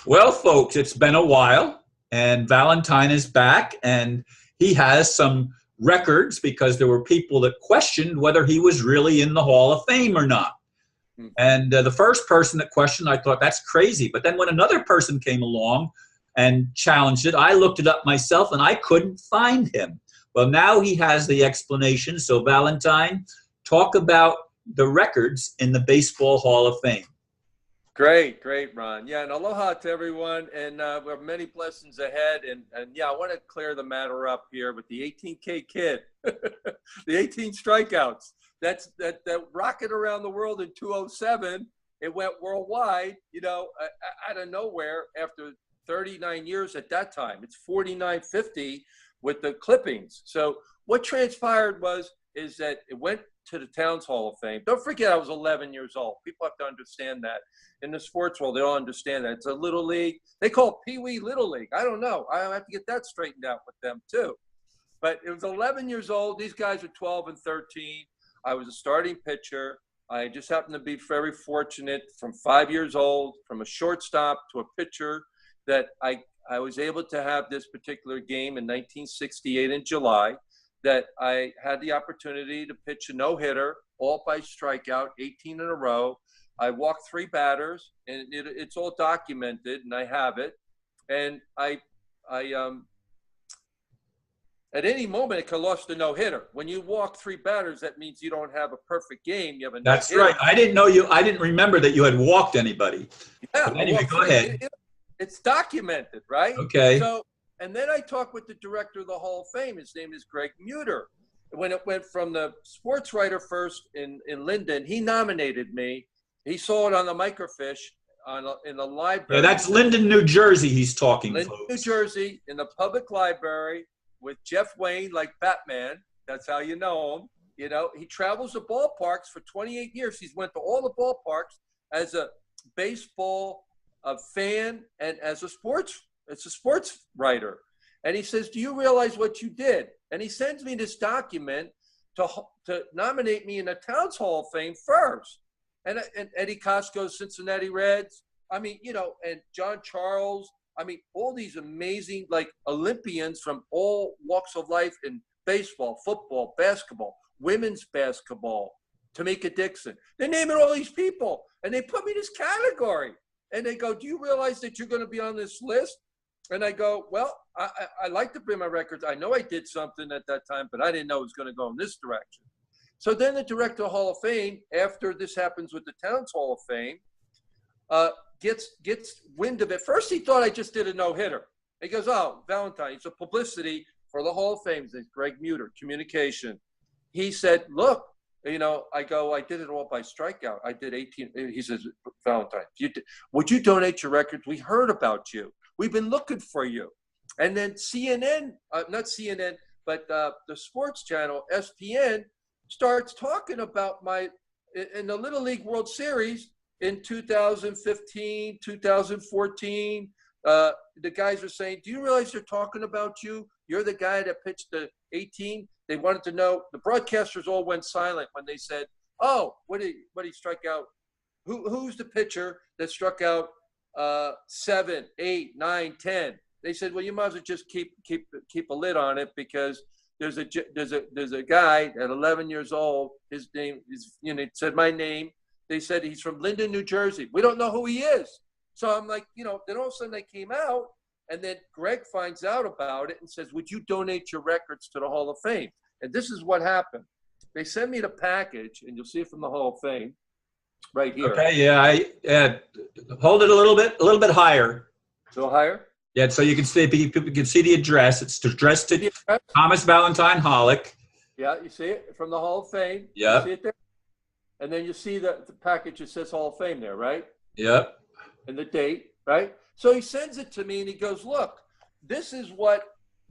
Well, folks, it's been a while, and Valentine is back, and he has some records because there were people that questioned whether he was really in the Hall of Fame or not. And the first person that questioned, I thought, that's crazy. But then when another person came along and challenged it, I looked it up myself, and I couldn't find him. Well, now he has the explanation. So, Valentine, talk about the records in the Baseball Hall of Fame. Great, great, Ron. Yeah, and aloha to everyone, and we have many blessings ahead. And yeah, I want to clear the matter up here with the 18K kid, the 18 strikeouts. That rocket around the world in 207. It went worldwide, out of nowhere after 39 years at that time. It's 49.50 with the clippings. So what transpired is that it went to the Towns Hall of Fame. Don't forget, I was 11 years old. People have to understand that. In the sports world, they don't understand that. It's a little league. They call it Pee Wee Little League. I don't know. I have to get that straightened out with them, too. But it was 11 years old. These guys are 12 and 13. I was a starting pitcher. I just happened to be very fortunate from 5 years old, from a shortstop to a pitcher, that I was able to have this particular game in 1968 in July, that I had the opportunity to pitch a no-hitter, all by strikeout, 18 in a row. I walked 3 batters, and it's all documented, and I have it. And I at any moment, it could have lost a no-hitter. When you walk 3 batters, that means you don't have a perfect game. You have a no-hitter. That's right. I didn't remember that you had walked anybody. Yeah. But anyway, go ahead. It's documented, right? Okay. So, and then I talked with the director of the Hall of Fame. His name is Greg Muter. When it went from the sports writer first in Linden, he nominated me. He saw it on the microfiche in the library. Yeah, that's Linden, New Jersey he's talking, Linden, folks. New Jersey, in the public library with Jeff Wayne, like Batman. That's how you know him. He travels the ballparks for 28 years. He's went to all the ballparks as a baseball fan and as a sports writer. And he says, do you realize what you did? And he sends me this document to nominate me in the Towns Hall of Fame first. And Eddie Costco, Cincinnati Reds. And John Charles. All these amazing, like, Olympians from all walks of life in baseball, football, basketball, women's basketball, Tamika Dixon. They're naming all these people, and they put me in this category. And they go, do you realize that you're going to be on this list? And I go, well, I like to bring my records. I know I did something at that time, but I didn't know it was going to go in this direction. So then the director of Hall of Fame, after this happens with the Towns Hall of Fame, gets wind of it. First, he thought I just did a no-hitter. He goes, oh, Valentine, it's a publicity for the Hall of Fame. It's Greg Muter, communication. He said, look, I go, I did it all by strikeout. I did 18. He says, Valentine, would you donate your records? We heard about you. We've been looking for you. And then CNN, not CNN, but the sports channel, SPN, starts talking about in the Little League World Series in 2015, 2014. The guys are saying, do you realize they're talking about you? You're the guy that pitched the 18. They wanted to know. The broadcasters all went silent when they said, oh, what did he strike out? Who's the pitcher that struck out 7, 8, 9, 10? They said, well, you might as well just keep a lid on it, because there's a guy at 11 years old. His name is, it said my name. They said he's from Linden, New Jersey. We don't know who he is. So I'm like, then all of a sudden they came out, and then Greg finds out about it and says, would you donate your records to the Hall of Fame? And this is what happened. They sent me the package, and you'll see it from the Hall of Fame right here. Okay, yeah, hold it a little bit higher. A little higher? Yeah, so you can see, people can see the address. It's addressed to Thomas Valentine Hollick. Yeah, you see it from the Hall of Fame. Yeah. You see it there? And then you see the package that says Hall of Fame there, right? Yep. And the date, right? So he sends it to me, and he goes, look, this is where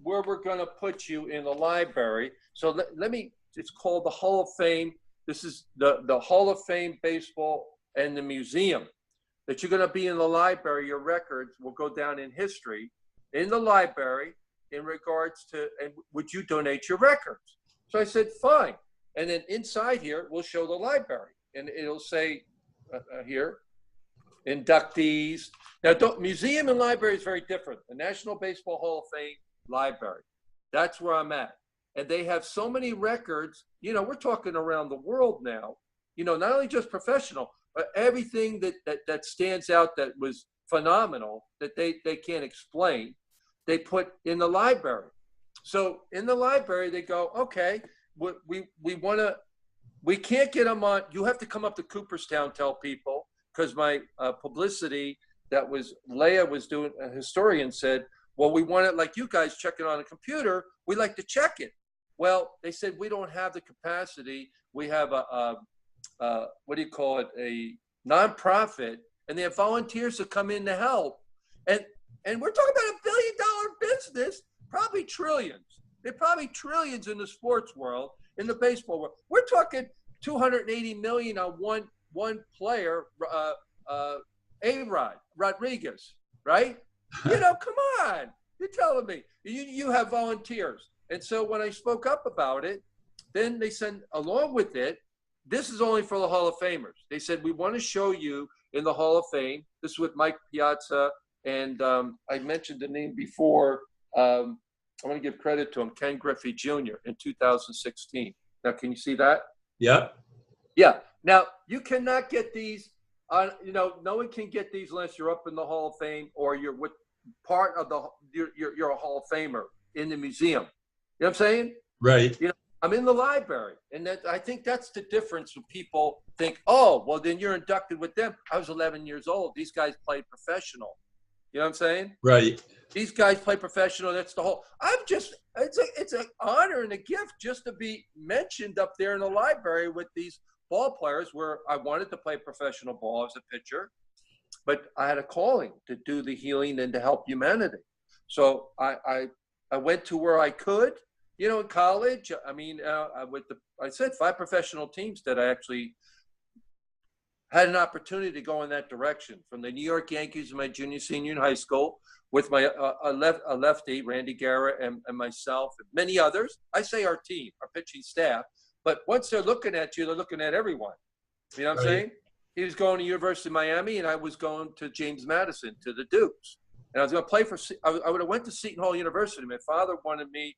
we're going to put you in the library. So let me, it's called the Hall of Fame. This is the Hall of Fame baseball and the museum. That you're going to be in the library. Your records will go down in history in the library in regards to, and would you donate your records? So I said, fine. And then inside here, we'll show the library. And it'll say here, inductees. Now, museum and library is very different. The National Baseball Hall of Fame library, that's where I'm at. And they have so many records, we're talking around the world now, not only just professional, but everything that stands out that was phenomenal that they can't explain, they put in the library. So in the library, they go, okay, we can't get them on. You have to come up to Cooperstown, tell people, because my publicity that was Leah was doing, a historian said, well, we want it like you guys check it on a computer. We like to check it. Well, they said, we don't have the capacity. We have a what do you call it? A nonprofit, and they have volunteers to come in to help. And we're talking about $1 billion business, probably trillions. They're probably trillions in the sports world, in the baseball world. We're talking 280 million on one player, A-Rod Rodriguez, right? Come on. You're telling me you have volunteers. And so when I spoke up about it, then they said, along with it, this is only for the Hall of Famers. They said, we want to show you in the Hall of Fame. This is with Mike Piazza, and I mentioned the name before. I want to give credit to him, Ken Griffey Jr. in 2016. Now, can you see that? Yep. Yeah. Now, you cannot get these, no one can get these unless you're up in the Hall of Fame or you're with part of you're a Hall of Famer in the museum. You know what I'm saying? Right. I'm in the library, and I think that's the difference when people think, oh, well, then you're inducted with them. I was 11 years old. These guys played professional. You know what I'm saying? Right. These guys play professional. That's the whole. It's an honor and a gift just to be mentioned up there in the library with these ball players where I wanted to play professional ball as a pitcher, but I had a calling to do the healing and to help humanity. So I went to where I could. In college, I said 5 professional teams that I actually had an opportunity to go in that direction. From the New York Yankees in my junior, senior in high school, with my a lefty, Randy Garrett, and myself, and many others. I say our team, our pitching staff. But once they're looking at you, they're looking at everyone. You know what I'm saying? He was going to University of Miami, and I was going to James Madison, to the Dukes. And I was going to play I would have went to Seton Hall University. My father wanted me.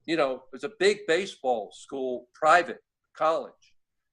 It was a big baseball school, private college,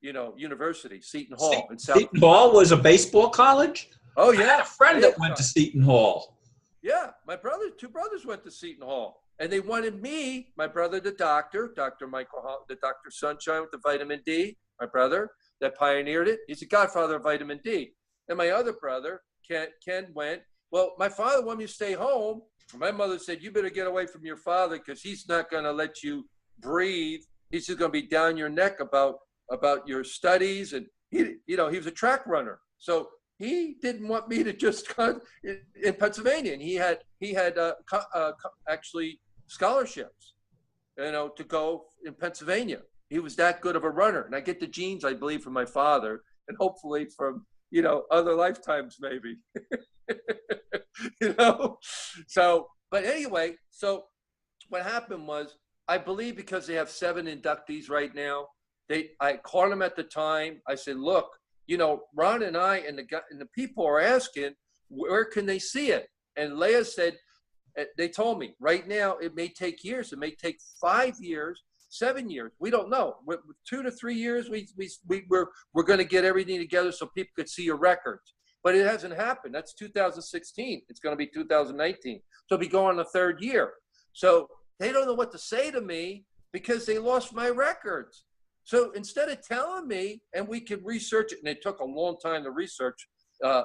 university, Seton Hall. Seton Hall was a baseball college? Oh, yeah. I had a friend that went to Seton Hall. Yeah, my two brothers went to Seton Hall. And they wanted me, my brother, the doctor, Dr. Michael Hall, the Dr. Sunshine with the vitamin D, my brother that pioneered it. He's the godfather of vitamin D. And my other brother, Ken went. Well, my father wanted me to stay home. My mother said, you better get away from your father because he's not going to let you breathe. He's just going to be down your neck about your studies. And he was a track runner. So he didn't want me to just come in Pennsylvania. And he had actually scholarships, to go in Pennsylvania. He was that good of a runner. And I get the genes, I believe, from my father and hopefully from, other lifetimes maybe. So, but anyway, so what happened was, I believe because they have 7 inductees right now, I called them at the time. I said, look, Ron and I and the people are asking, where can they see it? And Leah said, they told me right now, it may take years. It may take 5 years, 7 years. We don't know. With 2 to 3 years, we're going to get everything together so people could see your records. But it hasn't happened. That's 2016. It's going to be 2019. So it'll be going the 3rd year. So they don't know what to say to me because they lost my records. So instead of telling me, and we could research it, and it took a long time to research, on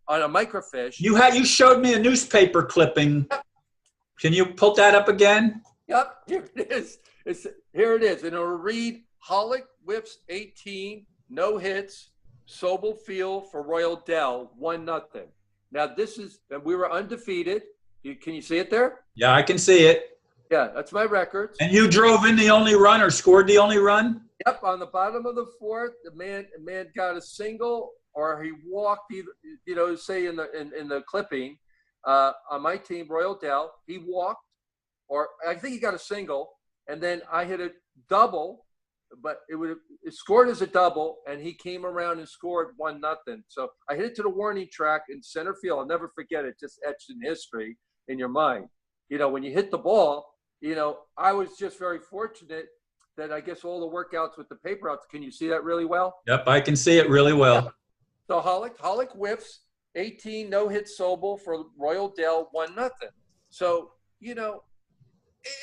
a microfiche. You showed me a newspaper clipping. Yep. Can you pull that up again? Yep, here it is. Here it is. And it'll read, Hollick whips 18, no hits. Sobel Field for Royal Dell, 1-0. Now and we were undefeated. Can you see it there? Yeah, I can see it. Yeah, that's my record. And you drove in the only run or scored the only run? Yep, on the bottom of the 4th, the man got a single or he walked. Say in the clipping on my team, Royal Dell, he walked, or I think he got a single, and then I hit a double. but it scored as a double, and he came around and scored 1-0. So I hit it to the warning track in center field. I'll never forget it. Just etched in history in your mind. You know, when you hit the ball, you know, I was just very fortunate that I guess all the workouts with the paper outs. Can you see that really well? Yep, I can see it really well. Yeah. So Hollick whiffs, 18 no-hit Sobel for Royal Dell, 1-0. So, you know,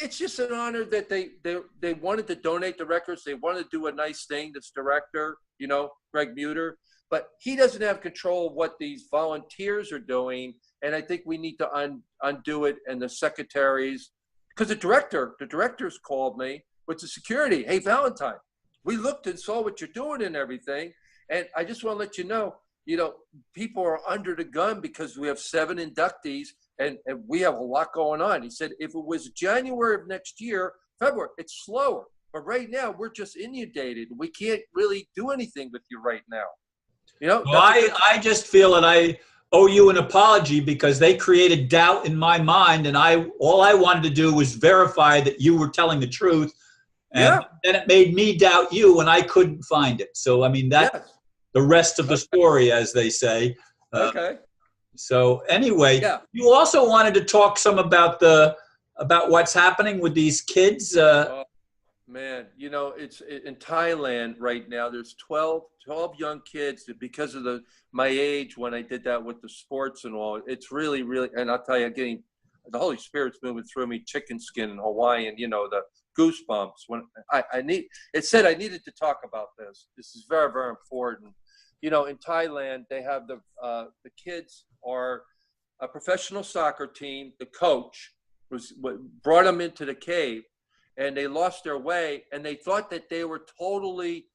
it's just an honor that they wanted to donate the records. They wanted to do a nice thing, this director, you know, Greg Muter. But he doesn't have control of what these volunteers are doing. And I think we need to undo it. And the secretaries, because the directors called me with the security. Hey, Valentine, we looked and saw what you're doing and everything. And I just want to let you know, people are under the gun because we have 7 inductees and we have a lot going on. He said, if it was January of next year, February, it's slower. But right now, we're just inundated. We can't really do anything with you right now. You know, well, I just feel that I owe you an apology because they created doubt in my mind, and all I wanted to do was verify that you were telling the truth. And then it made me doubt you, and I couldn't find it. So, I mean, that's the rest of the story, as they say. Okay. So, anyway, you also wanted to talk some about what's happening with these kids. Oh, man, you know, it's in Thailand right now. There's 12 young kids that because of my age when I did that with the sports and all. It's really, really, and I'll tell you, getting the Holy Spirit's moving through me, chicken skin and Hawaiian, you know, the goosebumps when it said I needed to talk about this. This is very, very important. You know, in Thailand, they have the kids are a professional soccer team. The coach brought them into the cave, and they lost their way, and they thought that they were totally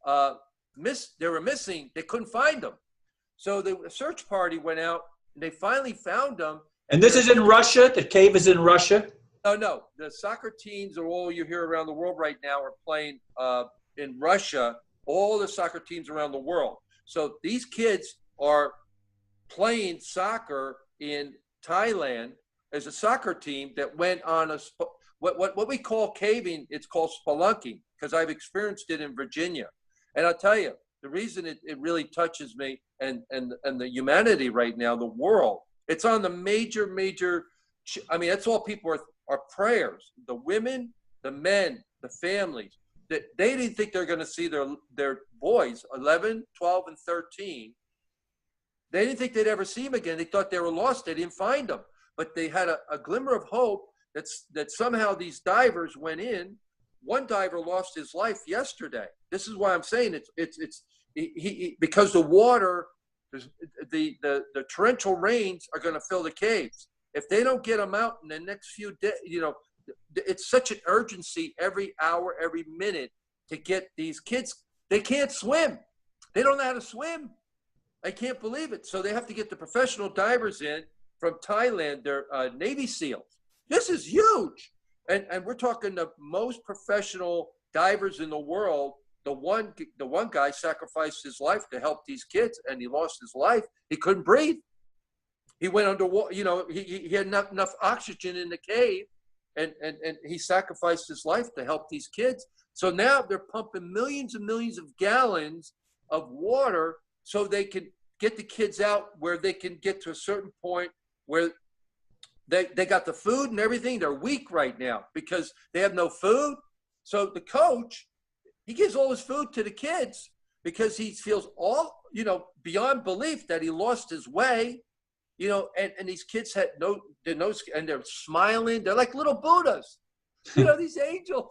they were missing. They couldn't find them, so the search party went out, and they finally found them. And this is in Russia. The cave is in Russia. No. The soccer teams are all you hear around the world right now are playing in Russia. All the soccer teams around the world. So these kids are playing soccer in Thailand as a soccer team that went on what we call caving. It's called spelunking because I've experienced it in Virginia. And I'll tell you, the reason it really touches me and the humanity right now, the world, it's on the major, I mean, that's all people are prayers. The women, the men, the families, that they didn't think they're going to see their boys, 11, 12, and 13. They didn't think they'd ever see them again. They thought they were lost. They didn't find them. But they had a glimmer of hope that somehow these divers went in. One diver lost his life yesterday. This is why I'm saying it's because the water, the torrential rains are going to fill the caves. If they don't get them out in the next few days, you know, it's such an urgency every hour, every minute to get these kids. They can't swim. They don't know how to swim. I can't believe it. So they have to get the professional divers in from Thailand. They're Navy SEALs. This is huge. And we're talking the most professional divers in the world. The one guy sacrificed his life to help these kids, and he lost his life. He couldn't breathe. He went underwater. You know, he had enough oxygen in the cave, and he sacrificed his life to help these kids. So now they're pumping millions and millions of gallons of water so they can get the kids out where they can get to a certain point where they got the food and everything. They're weak right now because they have no food. So the coach, he gives all his food to the kids because he feels beyond belief that he lost his way, and these kids had and they're smiling. They're like little Buddhas, these angels.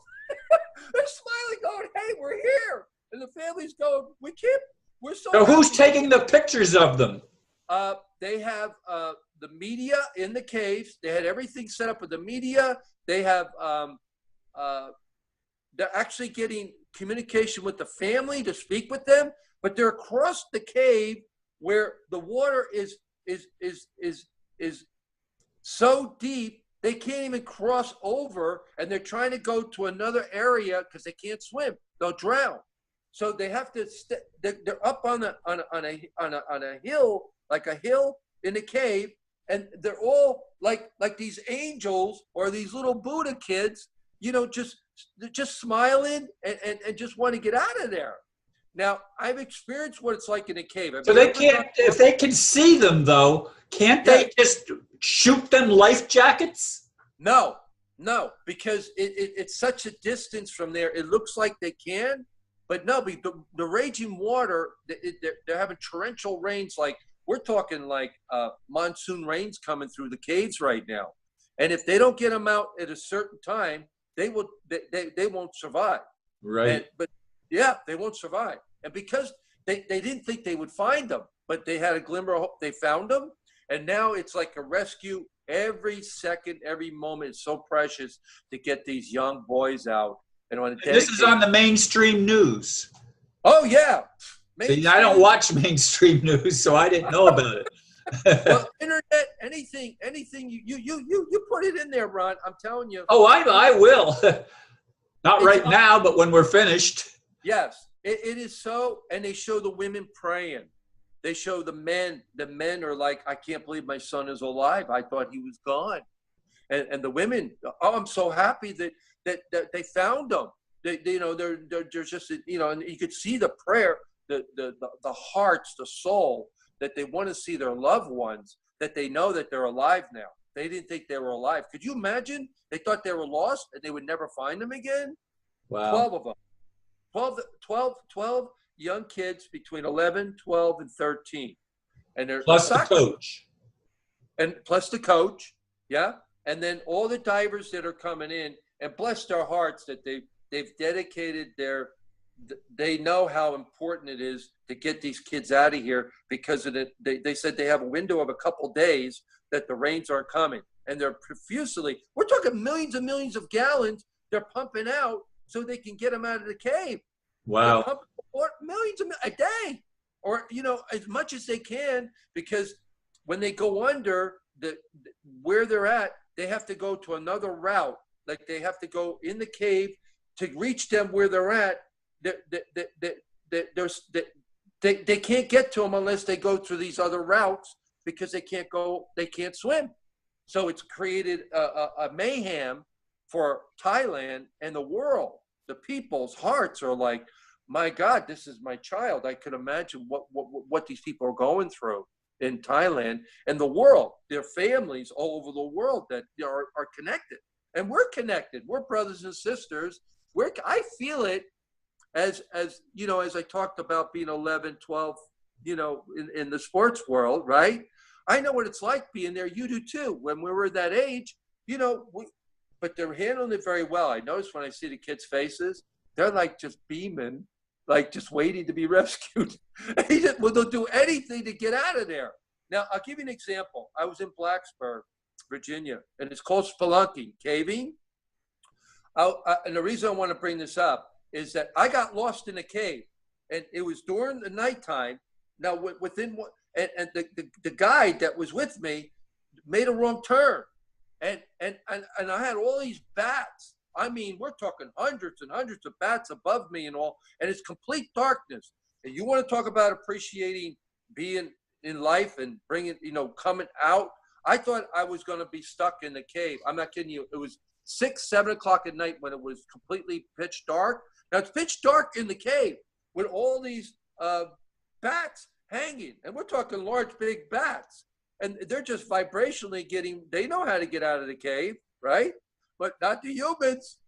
They're smiling, going, "Hey, we're here." And the family's going, "We can't, we're so." So who's taking the pictures of them? They have the media in the caves. They had everything set up with the media. They have, they're actually getting communication with the family to speak with them, but they're across the cave where the water is so deep they can't even cross over, and they're trying to go to another area because they can't swim. They'll drown. So they have to. They're up on a hill, like a hill in a cave, and they're all like these angels or these little Buddha kids, just they're just smiling and just want to get out of there. Now, I've experienced what it's like in a cave. So they can't, if they can see them though, can't they just shoot them life jackets? No, no, because it's such a distance from there. It looks like they can, but no, the raging water, they're having torrential rains. Like we're talking like monsoon rains coming through the caves right now. And if they don't get them out at a certain time, they won't survive. Right. But yeah, they won't survive. And because they didn't think they would find them, but they had a glimmer of hope, they found them. And now it's like a rescue. Every second, every moment is so precious to get these young boys out. And this is on the mainstream news. Oh, yeah. See, I don't watch mainstream news, so I didn't know about it. Well, internet, anything you put it in there, Ron. I'm telling you. Oh, I will. Not right now, but when we're finished. Yes, it is so. And they show the women praying. They show the men. The men are like, I can't believe my son is alive. I thought he was gone. And the women, oh, I'm so happy that they found him. They're just, and you could see the prayer, the hearts, the soul, that they want to see their loved ones, that they know that they're alive now. They didn't think they were alive. Could you imagine? They thought they were lost and they would never find them again. Wow. 12 of them. 12 young kids between 11, 12, and 13. And they're plus the coach. And plus the coach, yeah. And then all the divers that are coming in, and bless their hearts that they've dedicated they know how important it is to get these kids out of here, because of it. They said they have a window of a couple days that the rains aren't coming. And they're profusely, we're talking millions and millions of gallons they're pumping out so they can get them out of the cave. Wow. They're pumping millions a day, or, as much as they can, because when they go under where they're at, they have to go to another route. Like they have to go in the cave to reach them where they're at. They can't get to them unless they go through these other routes, because they can't swim. So it's created a mayhem for Thailand and the world. The people's hearts are like, my God, this is my child. I could imagine what these people are going through in Thailand and the world, their families all over the world that are connected. And we're connected. We're brothers and sisters. I feel it as I talked about being 11, 12, in the sports world, right? I know what it's like being there. You do too. When we were that age, but they're handling it very well. I notice when I see the kids' faces, they're like just beaming, like just waiting to be rescued. They'll do anything to get out of there. Now, I'll give you an example. I was in Blacksburg, Virginia, and it's called spelunking, caving. And the reason I want to bring this up is that I got lost in a cave, and it was during the nighttime. Now, and the guide that was with me made a wrong turn, and I had all these bats. I mean, we're talking hundreds and hundreds of bats above me and all, and it's complete darkness. And you want to talk about appreciating being in life and bringing, coming out. I thought I was going to be stuck in the cave. I'm not kidding you. It was 6, 7 o'clock at night when it was completely pitch dark. Now it's pitch dark in the cave with all these bats hanging, and we're talking large, big bats, and they're just vibrationally they know how to get out of the cave, right? But not the humans.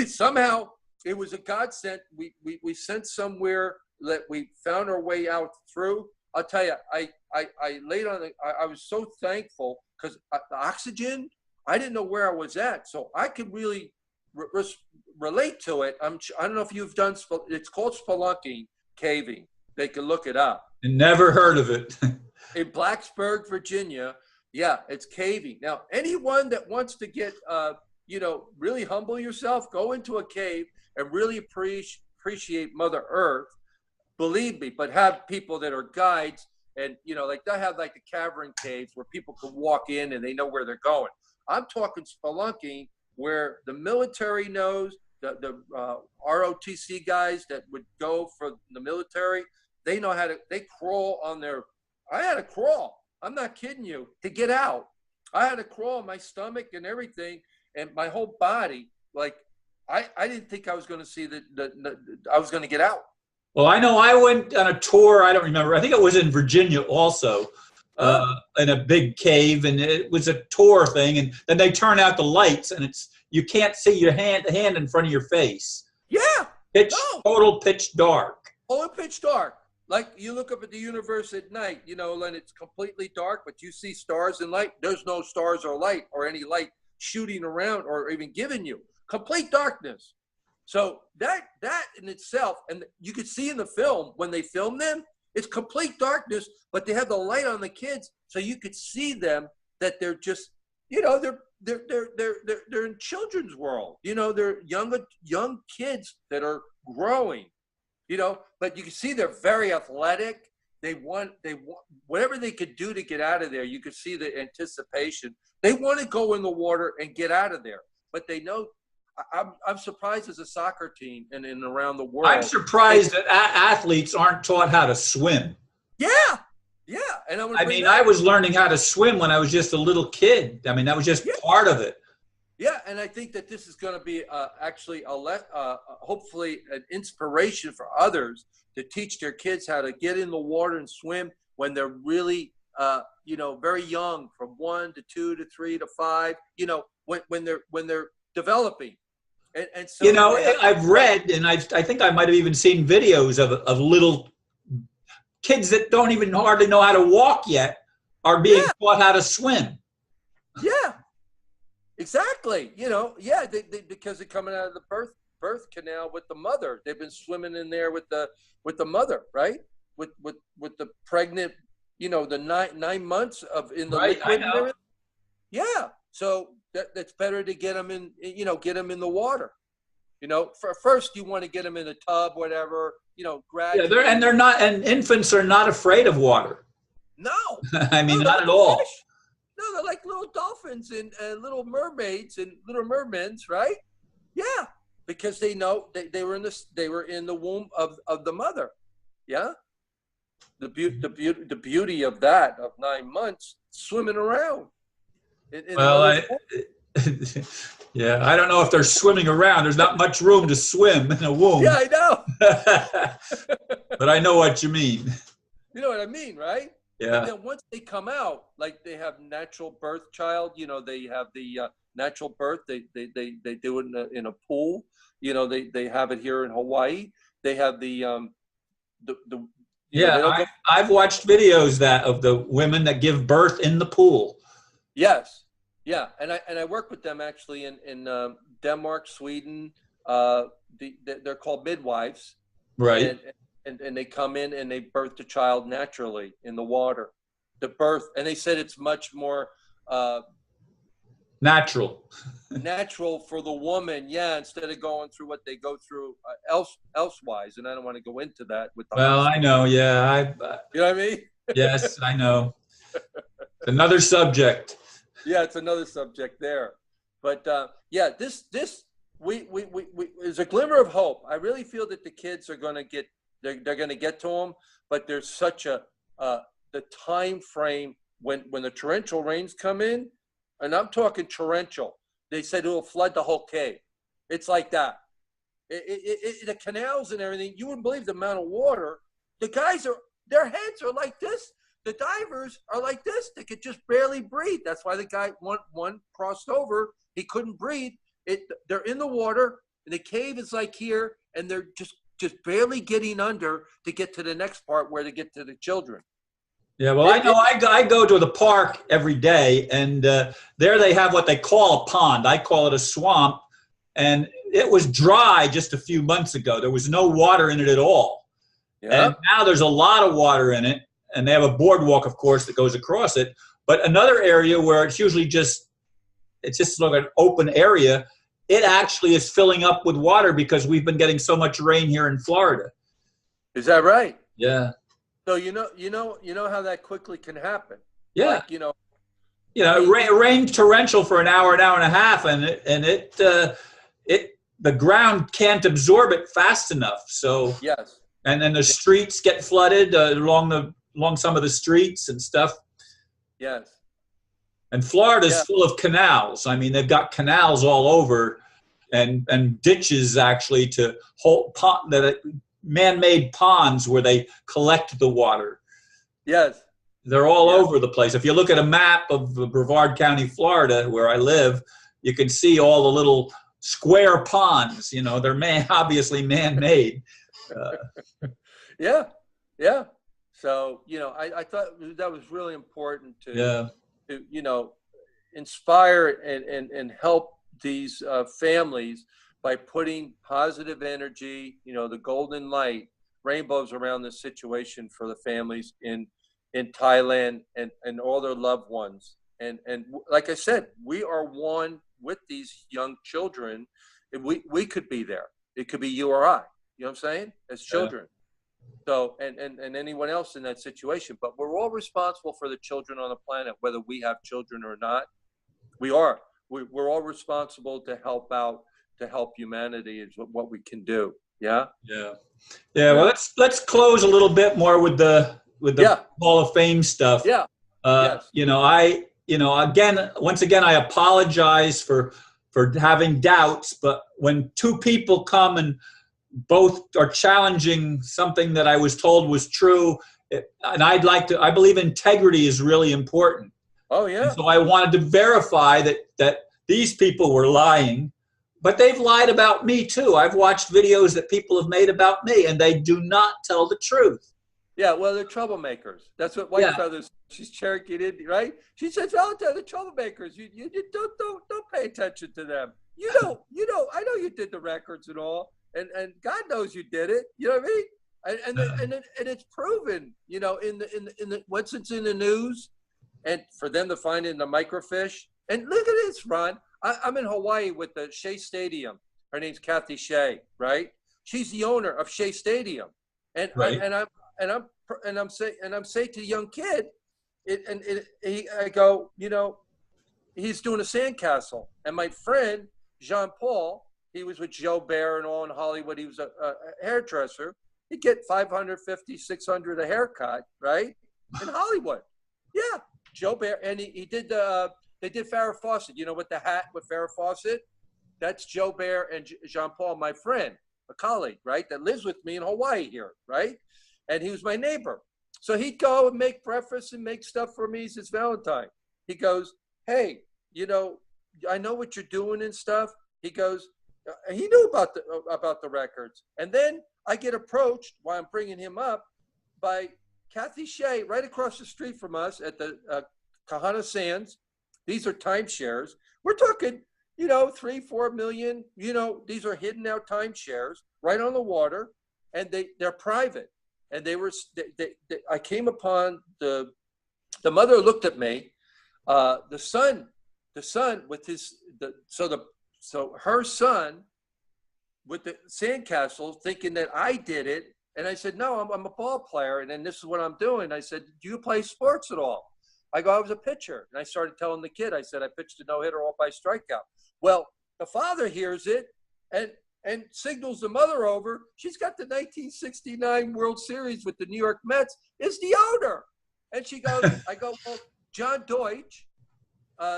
Somehow it was a godsend. We sent somewhere that we found our way out through. I'll tell you, I laid on I was so thankful, because the oxygen, I didn't know where I was at, so I could really relate to it. I don't know if you've done, it's called spelunking, caving. They can look it up. Never heard of it. In Blacksburg, Virginia, yeah, it's caving. Now, anyone that wants to get, really humble yourself, go into a cave and really appreciate Mother Earth. Believe me, but have people that are guides, and like they have like the cavern caves where people can walk in and they know where they're going. I'm talking spelunking, where the military knows, the ROTC guys that would go for the military, they know how to. They crawl on their. I had to crawl. I'm not kidding you, to get out. I had to crawl on my stomach and everything, and my whole body. like I didn't think I was going to see I was going to get out. Well, I know I went on a tour. I don't remember. I think it was in Virginia also, in a big cave, and it was a tour thing. And then they turn out the lights, and you can't see the hand in front of your face. Yeah. Total pitch dark. Total pitch dark. Like you look up at the universe at night, you know, and it's completely dark, but you see stars and light. There's no stars or light or any light shooting around or even giving you. Complete darkness. So that in itself, and you could see in the film when they film them, it's complete darkness, but they have the light on the kids, so you could see them that they're just, you know, they're in children's world. You know, they're young kids that are growing. You know, but you can see they're very athletic. They want whatever they could do to get out of there. You could see the anticipation. They want to go in the water and get out of there, but they know. I'm surprised as a soccer team and around the world. I'm surprised that athletes aren't taught how to swim. Yeah, and I was learning how to swim when I was just a little kid. I mean, that was just part of it. Yeah, and I think that this is going to be actually hopefully an inspiration for others to teach their kids how to get in the water and swim when they're really, very young, from 1 to 2 to 3 to 5. You know, when they're developing. And so, you know, I've read, and I think I might have even seen videos of little kids that don't even hardly know how to walk yet are being taught how to swim. Yeah. Exactly. You know, they because they're coming out of the birth canal with the mother. They've been swimming in there with the mother, right? With the pregnant, you know, the 9 months in the liquid. I know. Yeah. So that's better to get them in, you know, get them in the water. You know, first you want to get them in a tub, whatever, you know, gradually. Yeah, they're not, and infants are not afraid of water. No. I mean, not at all. Fish. No, they're like little dolphins and little mermaids and little mermaids, right? Yeah, because they know they were in the womb of the mother. Yeah, the beauty of that, of 9 months swimming around. Yeah, I don't know if they're swimming around. There's not much room to swim in a womb. Yeah, I know. But I know what you mean. You know what I mean, right? Yeah. And then once they come out, like they have natural birth child, you know, they have the natural birth. They do it in a pool. You know, they have it here in Hawaii. They have I've watched videos of the women that give birth in the pool. Yes. Yeah. And I work with them actually in Denmark, Sweden. They're called midwives. Right. And they come in and they birth the child naturally in the water. The birth, and they said it's much more natural for the woman, instead of going through what they go through elsewise. And I don't want to go into that with the I know, you know what I mean? Yes, I know. Another subject. Yeah, it's another subject there. But this we is a glimmer of hope. I really feel that the kids are going to get. They're going to get to them, but there's such the time frame when the torrential rains come in, and I'm talking torrential. They said it will flood the whole cave. It's like that. The canals and everything. You wouldn't believe the amount of water. The guys their heads are like this. The divers are like this. They could just barely breathe. That's why the guy one crossed over. He couldn't breathe. They're in the water, and the cave is like here, and they're just barely getting under to get to the next part where to get to the children. Yeah, well, I know I go to the park every day, and there they have what they call a pond. I call it a swamp, and it was dry just a few months ago. There was no water in it at all. Yeah. And now there's a lot of water in it, and they have a boardwalk, of course, that goes across it. But another area where it's usually just like an open area, it actually is filling up with water because we've been getting so much rain here in Florida. Is that right? Yeah. So you know how that quickly can happen. Yeah. Like, it rained torrential for an hour and a half, and the ground can't absorb it fast enough. So yes. And then the streets get flooded along some of the streets and stuff. Yes. And Florida's full of canals. I mean, they've got canals all over. and ditches actually to hold man-made ponds where they collect the water. Yes. They're all over the place. If you look at a map of Brevard County, Florida, where I live, you can see all the little square ponds. You know, they're obviously man-made. Yeah, yeah. So, you know, I thought that was really important to you know, inspire and help these families by putting positive energy, you know, the golden light, rainbows around the situation for the families in Thailand and all their loved ones. And like I said, we are one with these young children. We could be there. It could be you or I, you know what I'm saying? As children. So, and anyone else in that situation, but we're all responsible for the children on the planet, whether we have children or not. We're all responsible to help out, to help humanity is what we can do. Yeah. Well, let's close a little bit more with the Hall of Fame stuff. Once again, I apologize for having doubts, but when two people come and both are challenging something that I was told was true, and I believe integrity is really important. Oh yeah. And so I wanted to verify that these people were lying, but they've lied about me too. I've watched videos that people have made about me, and they do not tell the truth. Yeah, well, they're troublemakers. That's what White Feathers. She's Cherokee Indian, right? She says, "Valentine, they're troublemakers. You don't pay attention to them. You know. I know you did the records and all, and God knows you did it. You know what I mean? And it's proven. You know, in the once it's in the news, and for them to find it in the microfiche. And look at this, Ron. I'm in Hawaii with the Shea Stadium. Her name's Kathy Shea, right? She's the owner of Shea Stadium, and I'm saying to the young kid, I go, you know, he's doing a sandcastle, and my friend Jean Paul, he was with Joe Bear and all in Hollywood. He was a hairdresser. He'd get $550, $600 a haircut, right, in Hollywood. Yeah, Joe Bear, and he did they did Farrah Fawcett. You know, with the hat with Farrah Fawcett, that's Joe Bear and Jean Paul, my friend, a colleague, right, that lives with me in Hawaii here, right. And he was my neighbor. So he'd go and make breakfast and make stuff for me. He says, Valentine. He goes, hey, you know, I know what you're doing and stuff. He goes, he knew about the records. And then I get approached while I'm bringing him up by Kathy Shea right across the street from us at the Kahana Sands. These are timeshares. We're talking, you know, 3-4 million. You know, these are hidden out timeshares right on the water, and they're private. And I came upon the mother looked at me, the son with her son with the sandcastle thinking that I did it. And I said, no, I'm a ball player. And then this is what I'm doing. I said, do you play sports at all? I go, I was a pitcher. And I started telling the kid, I said, I pitched a no-hitter all by strikeout. Well, the father hears it and signals the mother over. She's got the 1969 World Series with the New York Mets, is the owner. And she goes, I go, well, John Deutsch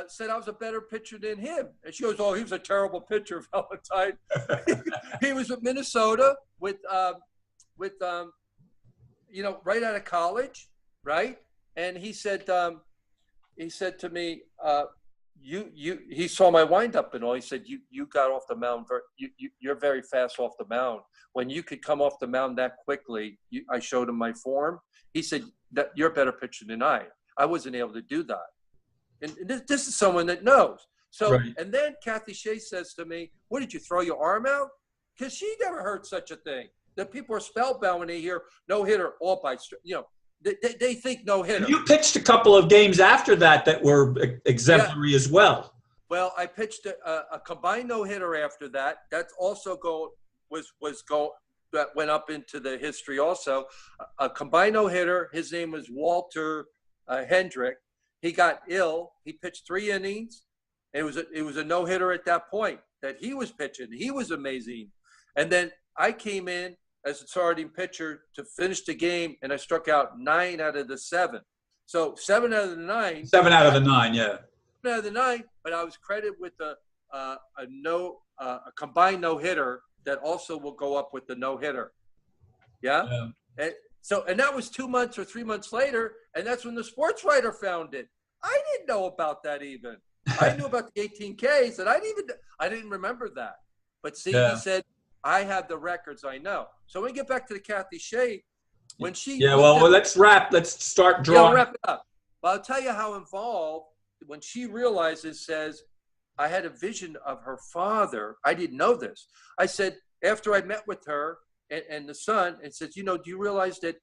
said I was a better pitcher than him. And she goes, oh, he was a terrible pitcher, Valentine. He was with Minnesota with you know, right out of college, right? And he said to me, he saw my windup and all. He said, you got off the mound. You're very fast off the mound. When you could come off the mound that quickly, I showed him my form. He said, that you're a better pitcher than I. I wasn't able to do that. And this is someone that knows. So, right. And then Kathy Shea says to me, what, did you throw your arm out? Because she never heard such a thing. The people are spellbound when they hear no hitter all by, you know, they think no hitter. You pitched a couple of games after that were exemplary as well. Well, I pitched a combined no hitter after that. That's also that went up into the history also. A combined no hitter. His name was Walter Hendrick. He got ill. He pitched 3 innings. It was a no hitter at that point that he was pitching. He was amazing. And then I came in as a starting pitcher to finish the game, and I struck out 9 out of the 7. So 7 out of the 9. 7 out of the 9, yeah. 7 out of the 9, but I was credited with a a combined no-hitter that also will go up with the no-hitter. Yeah. And that was 2 months or 3 months later, and that's when the sports writer found it. I didn't know about that even. I knew about the 18Ks, and I didn't remember that. But see, he said, I have the records, I know. So when we get back to the Kathy Shea, when she let's start drawing. I'll wrap it up. Well, I'll tell you how involved, when she realizes, says, I had a vision of her father. I didn't know this. I said, after I met with her and the son, and said, do you realize that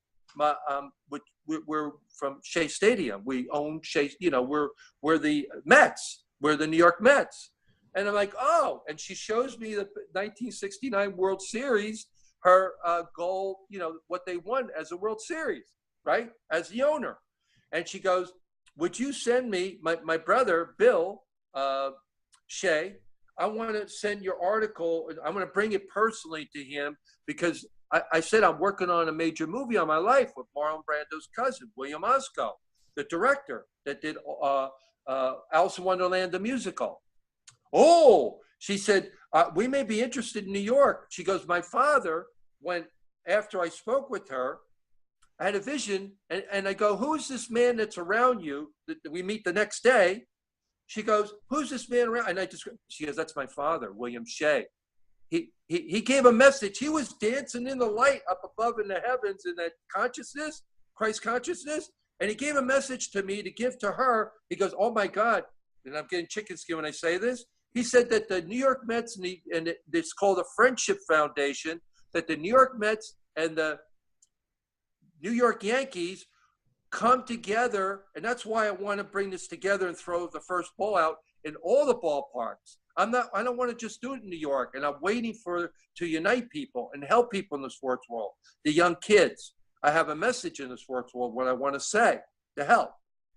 we're from Shea Stadium. We own Shea, we're the Mets. We're the New York Mets. And I'm like, oh, and she shows me the 1969 World Series, her goal, what they won as a World Series, right? As the owner. And she goes, would you send me, my brother, Bill Shea, I want to send your article. I'm going to bring it personally to him because I said I'm working on a major movie on my life with Marlon Brando's cousin, William Osco, the director that did Alice in Wonderland, the musical. Oh, she said, we may be interested in New York. She goes, my father, after I spoke with her, I had a vision, and I go, who's this man that's around you that we meet the next day? She goes, who's this man around? And she goes, that's my father, William Shea. He gave a message. He was dancing in the light up above in the heavens in that consciousness, Christ consciousness. And he gave a message to me to give to her. He goes, oh my God. And I'm getting chicken skin when I say this. He said that the New York Mets, and it's called a Friendship Foundation, that the New York Mets and the New York Yankees come together. And that's why I want to bring this together and throw the first ball out in all the ballparks. I don't want to just do it in New York, and I'm waiting to unite people and help people in the sports world, the young kids. I have a message in the sports world, what I want to say to help.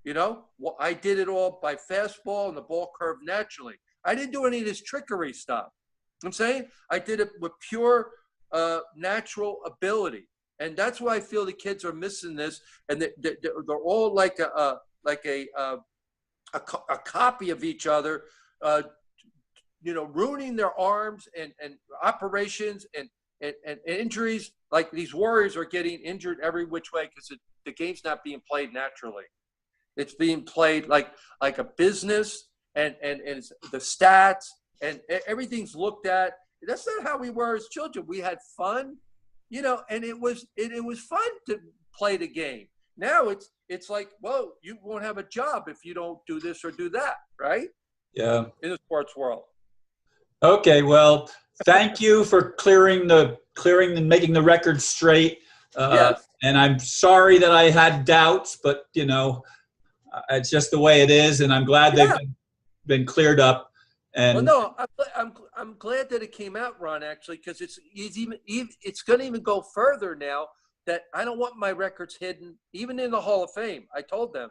Well, I did it all by fastball and the ball curve naturally. I didn't do any of this trickery stuff. I'm saying I did it with pure natural ability, and that's why I feel the kids are missing this, and they're all like a copy of each other. Ruining their arms and operations and injuries. Like these warriors are getting injured every which way because the game's not being played naturally. It's being played like a business, and it's the stats and everything's looked at. That's not how we were as children. We had fun, and it was fun to play the game. Now it's like, well, you won't have a job if you don't do this or do that, right? Yeah. In the sports world. Okay, well, thank you for making the record straight. Yes. And I'm sorry that I had doubts, but it's just the way it is, and I'm glad they've been cleared up. And well, no, I'm glad that it came out, Ron, actually, because it's going to even go further now. That I don't want my records hidden, even in the Hall of Fame. I told them,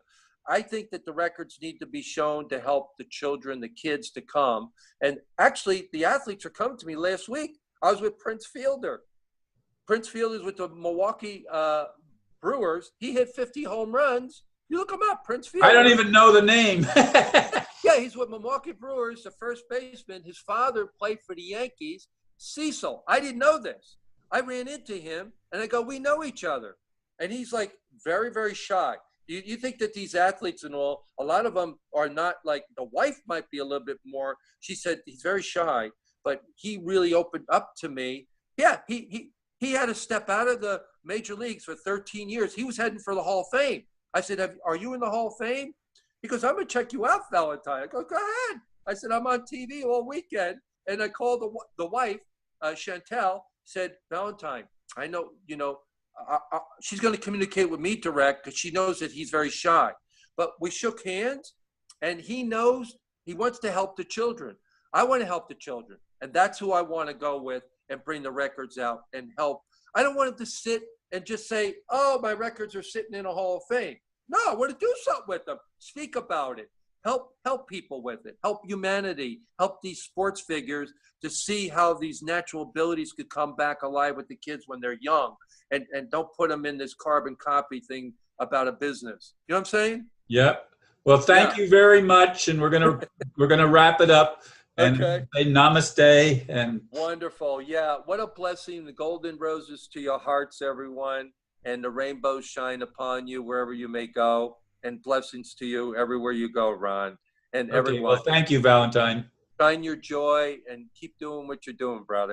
I think that the records need to be shown to help the children, the kids to come. And actually, the athletes are coming to me last week. I was with Prince Fielder. Prince Fielder's with the Milwaukee Brewers. He hit 50 home runs. You look him up, Prince Fielder. I don't even know the name. Yeah, he's with Milwaukee Brewers, the first baseman. His father played for the Yankees. Cecil, I didn't know this. I ran into him, and I go, we know each other. And he's like very, very shy. You think that these athletes and all, a lot of them are not like, the wife might be a little bit more. She said he's very shy, but he really opened up to me. Yeah, he had to step out of the major leagues for 13 years. He was heading for the Hall of Fame. I said, are you in the Hall of Fame? He goes, I'm going to check you out, Valentine. I go ahead. I said, I'm on TV all weekend. And I called the wife, Chantel, said, Valentine, I know, she's going to communicate with me direct because she knows that he's very shy. But we shook hands, and he knows he wants to help the children. I want to help the children, and that's who I want to go with and bring the records out and help. I don't want him to sit and just say, oh, my records are sitting in a Hall of Fame. No, I want to do something with them. Speak about it. Help people with it. Help humanity. Help these sports figures to see how these natural abilities could come back alive with the kids when they're young. And don't put them in this carbon copy thing about a business. You know what I'm saying? Yep. Well, thank you very much, and we're gonna wrap it up. and Okay. say namaste. And Wonderful. Yeah. What a blessing. The golden roses to your hearts, everyone, and the rainbows shine upon you wherever you may go. And blessings to you everywhere you go, Ron. And okay, well, everyone, thank you, Valentine. shine your joy and keep doing what you're doing, brother.